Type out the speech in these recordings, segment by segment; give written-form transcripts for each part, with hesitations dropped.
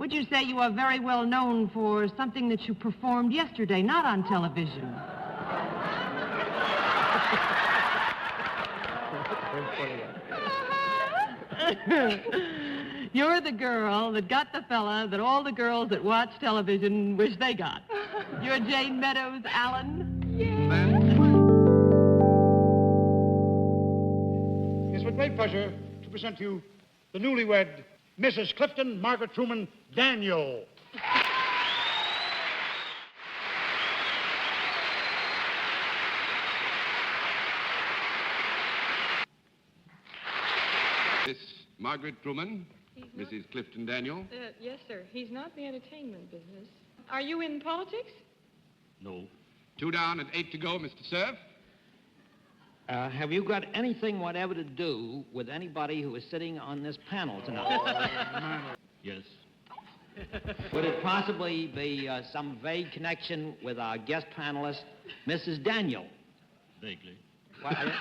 Would you say you are very well known for something that you performed yesterday, not on television? You're the girl that got the fella that all the girls that watch television wish they got. You're Jayne Meadows, Allen. It's with great pleasure to present to you the newlywed Mrs. Clifton, Margaret, Truman, Daniel. Miss Margaret Truman, Mrs. Clifton Daniel. Yes, sir. He's not in the entertainment business. Are you in politics? No. 2 down and 8 to go, Mr. Cerf. Have you got anything whatever to do with anybody who is sitting on this panel tonight? Yes. Would it possibly be some vague connection with our guest panelist, Mrs. Daniel? Vaguely. Vague?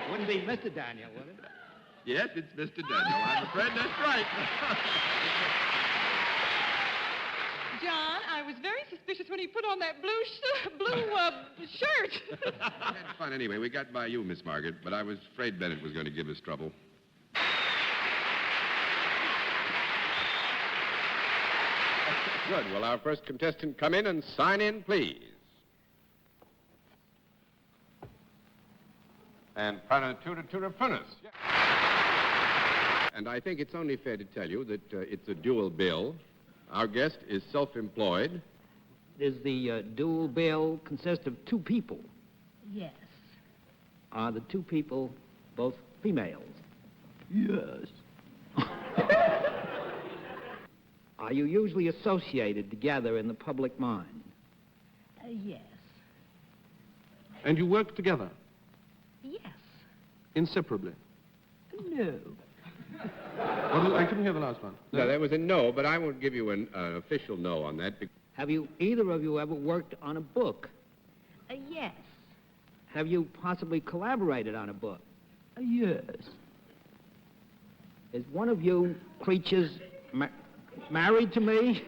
Wouldn't be Mr. Daniel, would it? Yes, it's Mr. Daniel. I'm afraid that's right. John, I was very suspicious when he put on that blue shirt. We had fun anyway. We got by you, Miss Margaret, but I was afraid Bennett was going to give us trouble. Good. Will our first contestant come in and sign in, please? And panelist to Phyllis. And I think it's only fair to tell you that it's a dual bill. Our guest is self-employed. Does the dual bill consist of 2 people? Yes. Are the 2 people both females? Yes. Are you usually associated together in the public mind? Yes. And you work together? Yes. Inseparably? No. I couldn't hear the last one. No, that was a no, but I won't give you an official no on that. Have you, either of you, ever worked on a book? Yes. Have you possibly collaborated on a book? Yes. Is one of you creatures married to me?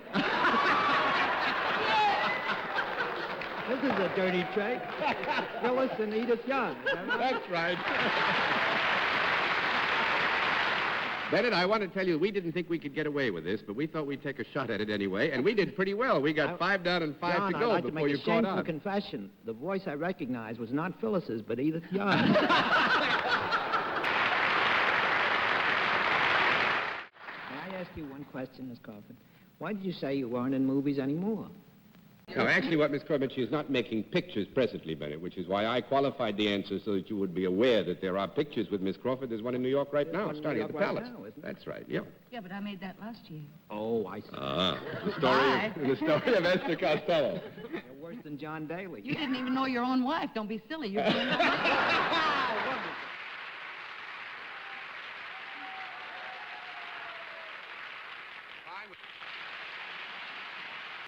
This is a dirty trick. Phyllis and Edith Young. That's right. Bennett, I want to tell you, we didn't think we could get away with this, but we thought we'd take a shot at it anyway, and we did pretty well. We got 5 down and 5 John, to go I'd like before to make you a caught shameful up. confession. The voice I recognized was not Phyllis's, but Edith Young. May I ask you one question, Miss Crawford? Why did you say you weren't in movies anymore? No, actually, what Miss Crawford, she is not making pictures presently, Bennett, which is why I qualified the answer so that you would be aware that there are pictures with Miss Crawford. There's one in New York right now, starting at the Palace. That's right, yeah. Yeah, but I made that last year. Oh, I see. The story of Esther Costello. You're worse than John Daly. You didn't even know your own wife. Don't be silly. You're doing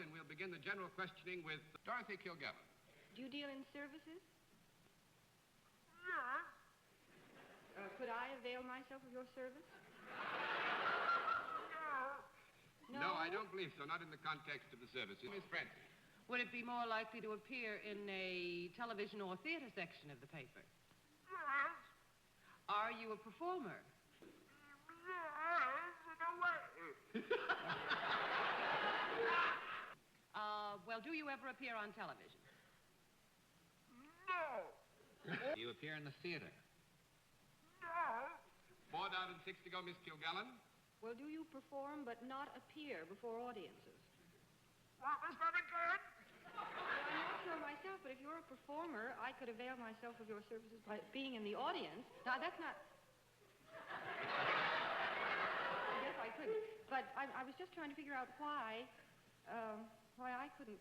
And we'll begin the general questioning with Dorothy Kilgallen. Do you deal in services? Could I avail myself of your service? No, I don't believe so, not in the context of the services. Miss Francis. Would it be more likely to appear in a television or theater section of the paper? Are you a performer? Well, do you ever appear on television? You appear in the theater. 4 down and 6 to go, Miss Kilgallen. Well, do you perform but not appear before audiences? What was that again? Well, I'm not sure myself, but if you're a performer, I could avail myself of your services by being in the audience. Now, that's not... I guess I couldn't. But I was just trying to figure out why I couldn't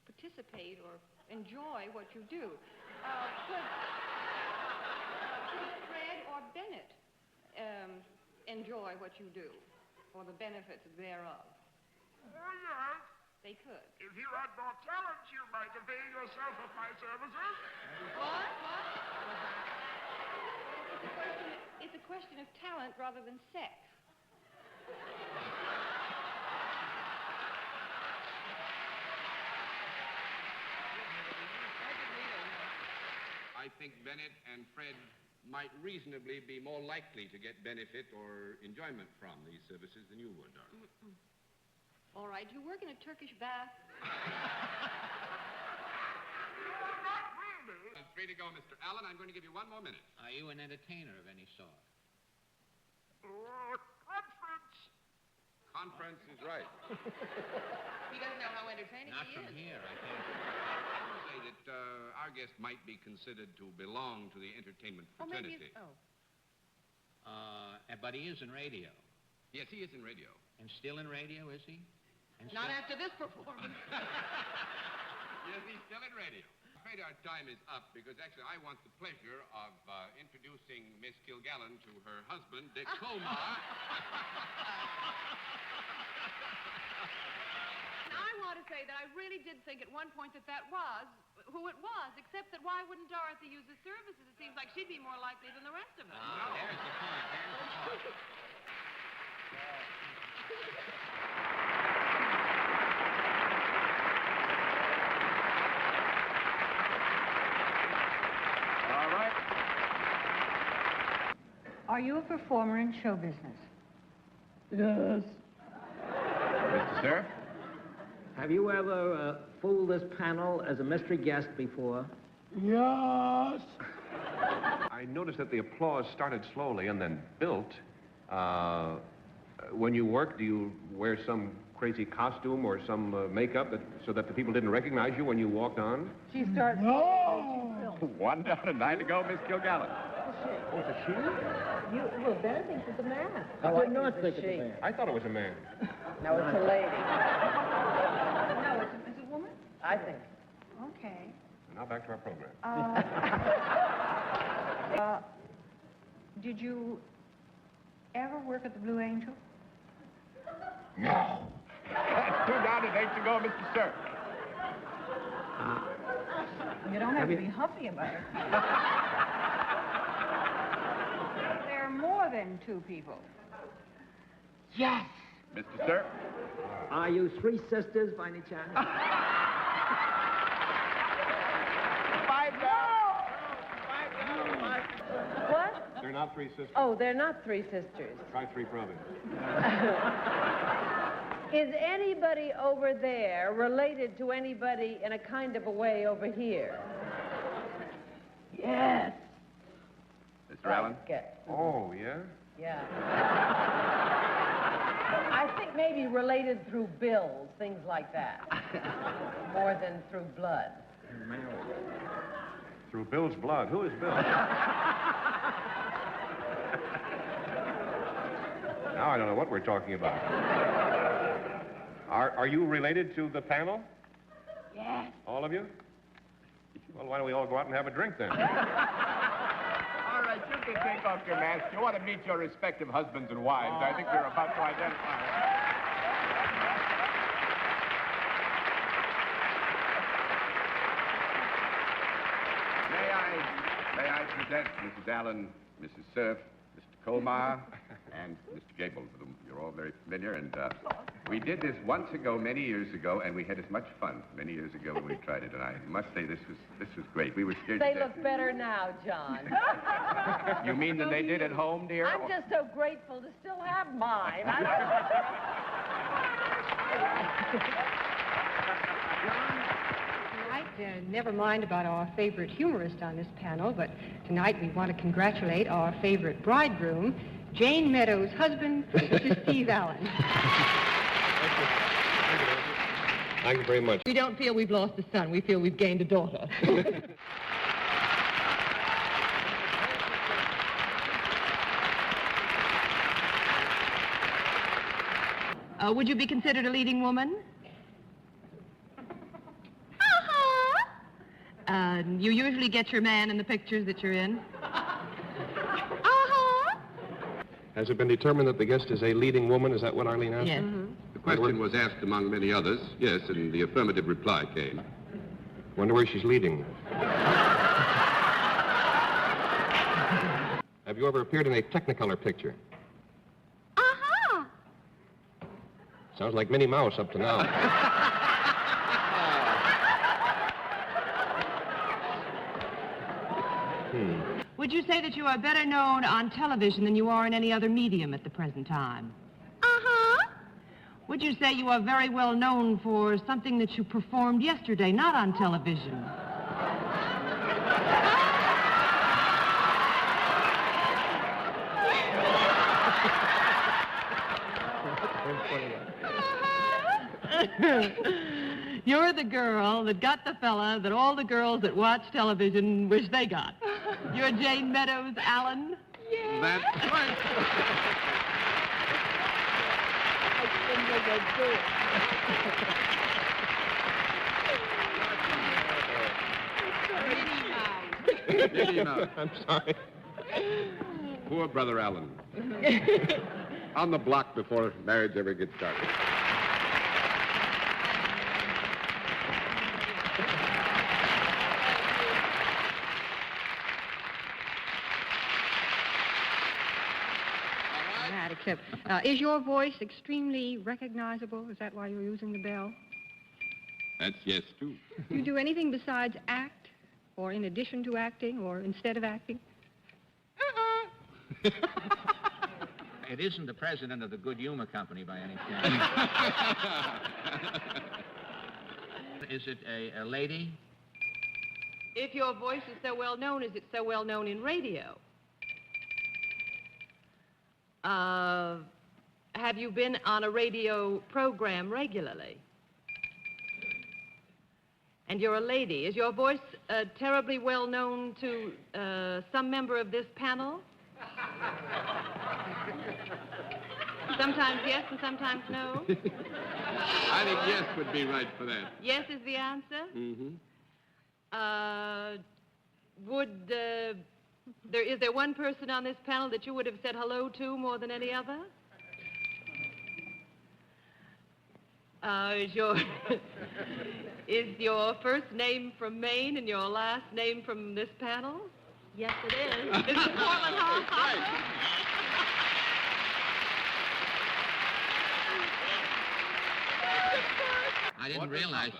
participate or enjoy what you do. Could Fred or Bennett enjoy what you do, or the benefits thereof? Oh, yes. They could. If you had more talent, you might avail yourself of my services. What? It's a question of talent rather than sex. I think Bennett and Fred might reasonably be more likely to get benefit or enjoyment from these services than you would, Dorothy. All right, you work in a Turkish bath. Free to go, Mr. Allen. I'm going to give you 1 more minute. Are you an entertainer of any sort? Conference is right. He doesn't know how entertaining Not he from is. here, I can't. I would say that our guest might be considered to belong to the entertainment Or maybe fraternity. But he is in radio. Yes, he is in radio. And still in radio, is he? And Not still- after this performance. Yes, he's still in radio. I'm afraid our time is up because actually I want the pleasure of introducing Miss Kilgallen to her husband, Dick Kollmar. And I want to say that I really did think at one point that that was who it was, except that why wouldn't Dorothy use his services? It seems like she'd be more likely than the rest of us. There's the point. There's the point. All right. Are you a performer in show business? Yes. Mr. Cerf? Have you ever fooled this panel as a mystery guest before? Yes. I noticed that the applause started slowly and then built. When you work, do you wear some crazy costume or some makeup so that the people didn't recognize you when you walked on? She starts. No. 1 down and 9 to go, Miss Kilgallen. Oh, it's a she? Well, Bennett thinks it's a man. I did not think it's a man. I thought it was a man. No, it's a lady. No, it's a woman? I think. Okay. Now back to our program. Did you ever work at the Blue Angel? No. 2 down and 8 to go, Mr. Cerf. You don't have to be huffy about it. There are more than 2 people. Yes. Mr. Cerf? Are you 3 sisters by any chance? 5 down. What? They're not 3 sisters. Oh, they're not 3 sisters. Try 3 brothers. Is anybody over there related to anybody in a kind of a way over here? Yes. Mr. Allen? Oh, yeah? Yeah. I think maybe related through bills, things like that. More than through blood. Through Bill's blood. Who is Bill? Now I don't know what we're talking about. Are you related to the panel? Yes. All of you? Well, why don't we all go out and have a drink then? All right, you can take off your mask. You want to meet your respective husbands and wives. I think you're about to identify. May I present Mrs. Allen, Mrs. Cerf, Mr. Kollmar, and Mr. Gabel, with whom you're all very familiar. And we did this once ago, many years ago, and we had as much fun many years ago when we tried it. And I must say this was great. We were scared They to death. look better now, John. You mean than they did at home, dear? I'm just so grateful to still have mine. Tonight, never mind about our favorite humorist on this panel, but tonight we want to congratulate our favorite bridegroom, Jayne Meadows' husband, Mr. Steve Allen. Thank you very much. We don't feel we've lost a son. We feel we've gained a daughter. Would you be considered a leading woman? You usually get your man in the pictures that you're in? Has it been determined that the guest is a leading woman? Is that what Arlene asked? Yes. The question was asked among many others, yes, and the affirmative reply came. Wonder where she's leading. Have you ever appeared in a Technicolor picture? Sounds like Minnie Mouse up to now. Would you say that you are better known on television than you are in any other medium at the present time? Uh-huh. Would you say you are very well known for something that you performed yesterday, not on television? You're the girl that got the fella that all the girls that watch television wish they got. You're Jayne Meadows, Allen? That's right. Minnie Mouse. I'm sorry. Poor Brother Allen. On the block before marriage ever gets started. Except, is your voice extremely recognizable? Is that why you're using the bell? That's yes, too. Do you do anything besides act, or in addition to acting, or instead of acting? It isn't the president of the Good Humor Company by any chance. Is it a lady? If your voice is so well known, is it so well known in radio? Have you been on a radio program regularly? And you're a lady. Is your voice terribly well known to some member of this panel? Sometimes yes and sometimes no? I think yes would be right for that. Yes is the answer? Mm-hmm. Is there one person on this panel that you would have said hello to more than any other? Is your first name from Maine and your last name from this panel? Yes, it is. Is it Portland Hoffa? I didn't realize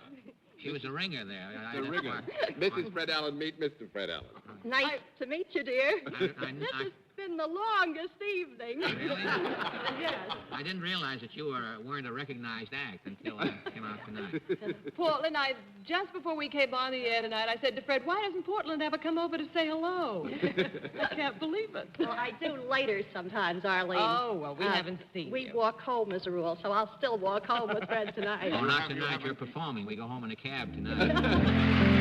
she was a ringer there. The ringer. Mrs. Fred Allen, meet Mr. Fred Allen. Nice to meet you, dear. This I- has been the longest evening. Really? Yes. I didn't realize that you weren't a recognized act until I came out tonight. Portland, just before we came on the air tonight, I said to Fred, why doesn't Portland ever come over to say hello? I can't believe it. Well, I do later sometimes, Arlene. Oh, well, we haven't seen We you. walk home as a rule, so I'll still walk home with Fred tonight. Oh, not tonight. You're performing. We go home in a cab tonight.